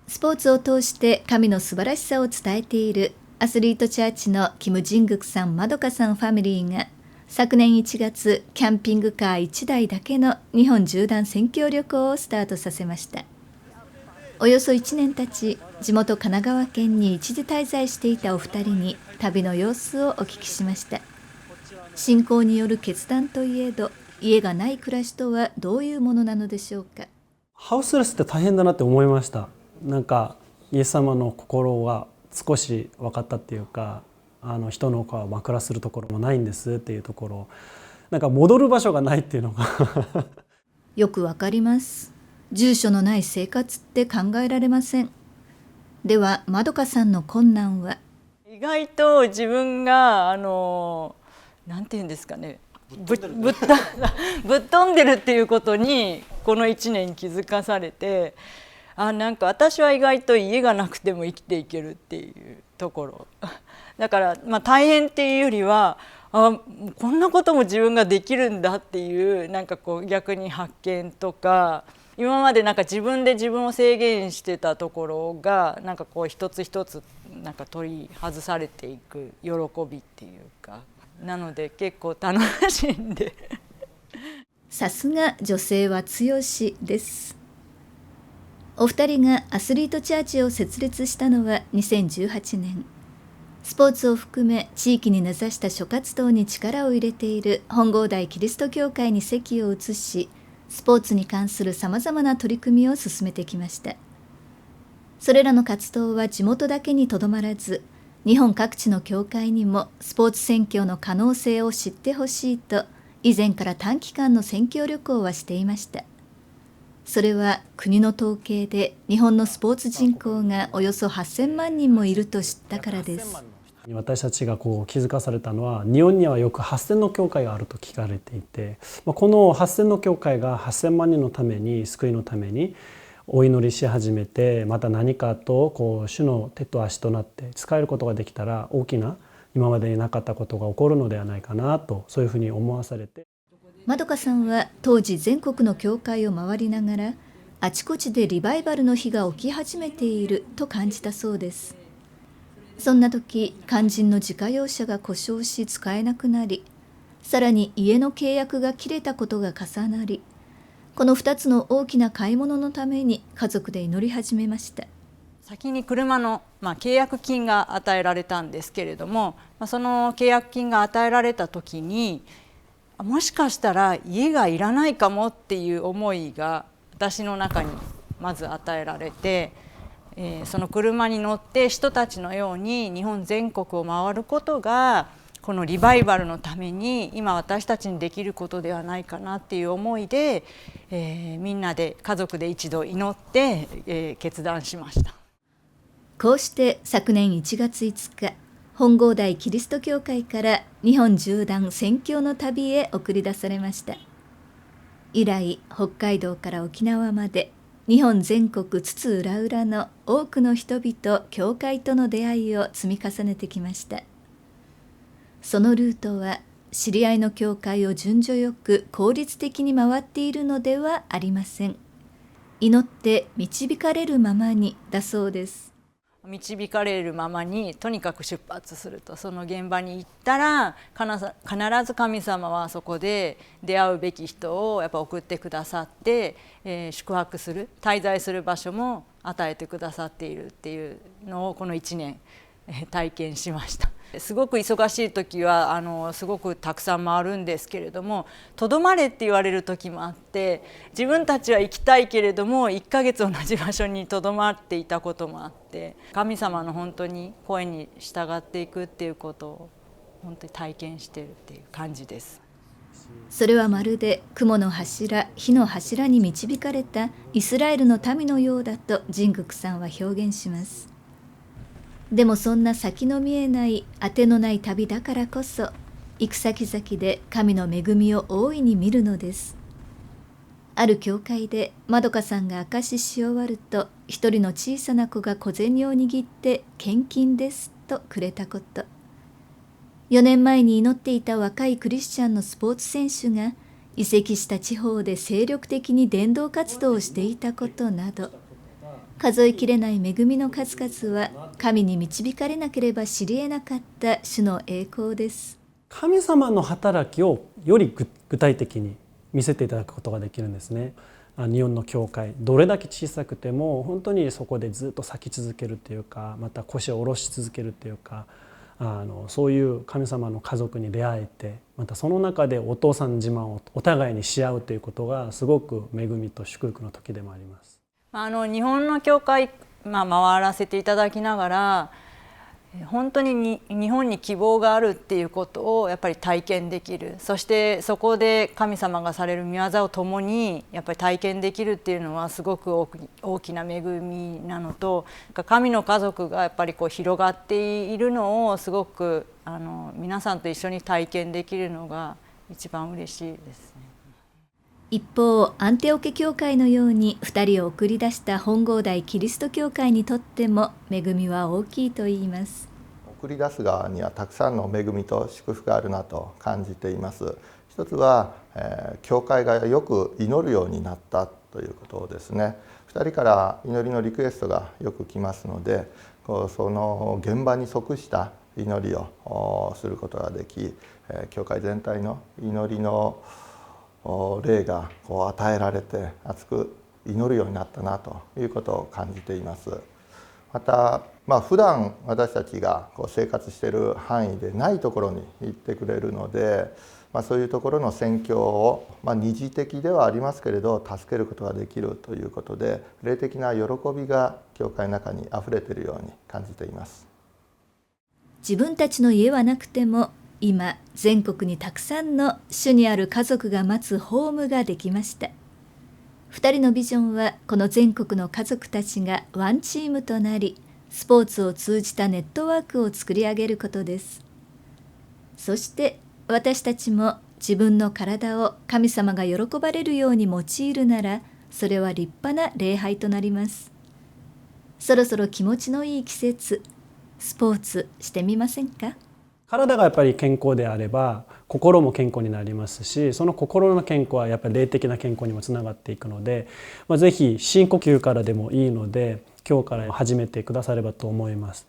スポーツを通して神の素晴らしさを伝えているアスリートチャーチのキム・ジングクさん、まどかさんファミリーが昨年1月、キャンピングカー1台だけの日本縦断宣教旅行をスタートさせました。およそ1年経ち、地元神奈川県に一時滞在していたお二人に旅の様子をお聞きしました。信仰による決断といえど、家がない暮らしとはどういうものなのでしょうか。ハウスレスって大変だなって思いました。なんかイエス様の心が少し分かったっていうか、人の子は枕するところもないんですっていうところ、なんか戻る場所がないっていうのがよくわかります。住所のない生活って考えられません。ではまどかさんの困難は。意外と自分がなんていうんですかね、ぶっ飛んでるっていうことにこの1年気づかされて、なんか私は意外と家がなくても生きていけるっていうところだから、大変っていうよりはこんなことも自分ができるんだっていう、なんかこう逆に発見とか、今までなんか自分で自分を制限してたところがなんかこう一つ一つなんか取り外されていく喜びっていうか、なので結構楽しんでさすが女性は強しです。お二人がアスリートチャーチを設立したのは2018年。スポーツを含め地域に根ざした諸活動に力を入れている本郷台キリスト教会に籍を移し、スポーツに関するさまざまな取り組みを進めてきました。それらの活動は地元だけにとどまらず、日本各地の教会にもスポーツ宣教の可能性を知ってほしいと、以前から短期間の宣教旅行はしていました。それは国の統計で日本のスポーツ人口がおよそ8000万人もいると知ったからです。私たちが気づかされたのは、日本にはよく8000の教会があると聞かれていて、この8000の教会が8000万人のために、救いのためにお祈りし始めて、また何かと主の手と足となって使えることができたら、大きな今までになかったことが起こるのではないかなと、そういうふうに思わされて。まどかさんは当時全国の教会を回りながら、あちこちでリバイバルの日が起き始めていると感じたそうです。そんな時、肝心の自家用車が故障し使えなくなり、さらに家の契約が切れたことが重なり、この2つの大きな買い物のために家族で祈り始めました。先に車の、契約金が与えられたんですけれども、その契約金が与えられた時に、もしかしたら家がいらないかもっていう思いが私の中にまず与えられて、その車に乗って人たちのように日本全国を回ることがこのリバイバルのために今私たちにできることではないかなっていう思いで、みんなで家族で一度祈って、決断しました。こうして昨年1月5日、本郷台キリスト教会から日本縦断宣教の旅へ送り出されました。以来、北海道から沖縄まで日本全国津々浦々の多くの人々、教会との出会いを積み重ねてきました。そのルートは知り合いの教会を順序よく効率的に回っているのではありません。祈って導かれるままにだそうです。導かれるままにとにかく出発すると、その現場に行ったら必ず神様はそこで出会うべき人をやっぱ送ってくださって、宿泊する滞在する場所も与えてくださっているっていうのをこの1年体験しました。すごく忙しい時はすごくたくさん回るんですけれども、とどまれって言われる時もあって、自分たちは行きたいけれども1ヶ月同じ場所にとどまっていたこともあって、神様の本当に声に従っていくっていうことを本当に体験しているっていう感じです。それはまるで雲の柱、火の柱に導かれたイスラエルの民のようだとジングクさんは表現します。でもそんな先の見えない当てのない旅だからこそ、行く先々で神の恵みを大いに見るのです。ある教会でまどかさんが証しし終わると、一人の小さな子が小銭を握って献金ですとくれたこと。4年前に祈っていた若いクリスチャンのスポーツ選手が移籍した地方で精力的に伝道活動をしていたことなど、数えきれない恵みの数々は神に導かれなければ知り得なかった主の栄光です。神様の働きをより具体的に見せていただくことができるんですね。日本の教会、どれだけ小さくても本当にそこでずっと咲き続けるというか、また腰を下ろし続けるというか、そういう神様の家族に出会えて、またその中でお父さん自慢をお互いにし合うということがすごく恵みと祝福の時でもあります。日本の教会、回らせていただきながら、本当に日本に希望があるっていうことをやっぱり体験できる、そしてそこで神様がされる御業を共にやっぱり体験できるっていうのはすごく大きな恵みなのと、神の家族がやっぱり広がっているのをすごく皆さんと一緒に体験できるのが一番嬉しいですね。一方、アンテオケ教会のように2人を送り出した本郷台キリスト教会にとっても恵みは大きいと言います。送り出す側にはたくさんの恵みと祝福があるなと感じています。一つは、教会がよく祈るようになったということですね。2人から祈りのリクエストがよく来ますので、その現場に即した祈りをすることができ、教会全体の祈りの霊が与えられて熱く祈るようになったなということを感じています。また、普段私たちが生活している範囲でないところに行ってくれるので、そういうところの宣教を、二次的ではありますけれど助けることができるということで、霊的な喜びが教会の中にあふれているように感じています。自分たちの家はなくても、今全国にたくさんの主にある家族が待つホームができました。2人のビジョンは、この全国の家族たちがワンチームとなり、スポーツを通じたネットワークを作り上げることです。そして私たちも自分の体を神様が喜ばれるように用いるなら、それは立派な礼拝となります。そろそろ気持ちのいい季節、スポーツしてみませんか？体がやっぱり健康であれば心も健康になりますし、その心の健康はやっぱり霊的な健康にもつながっていくので、ぜひ深呼吸からでもいいので今日から始めてくださればと思います。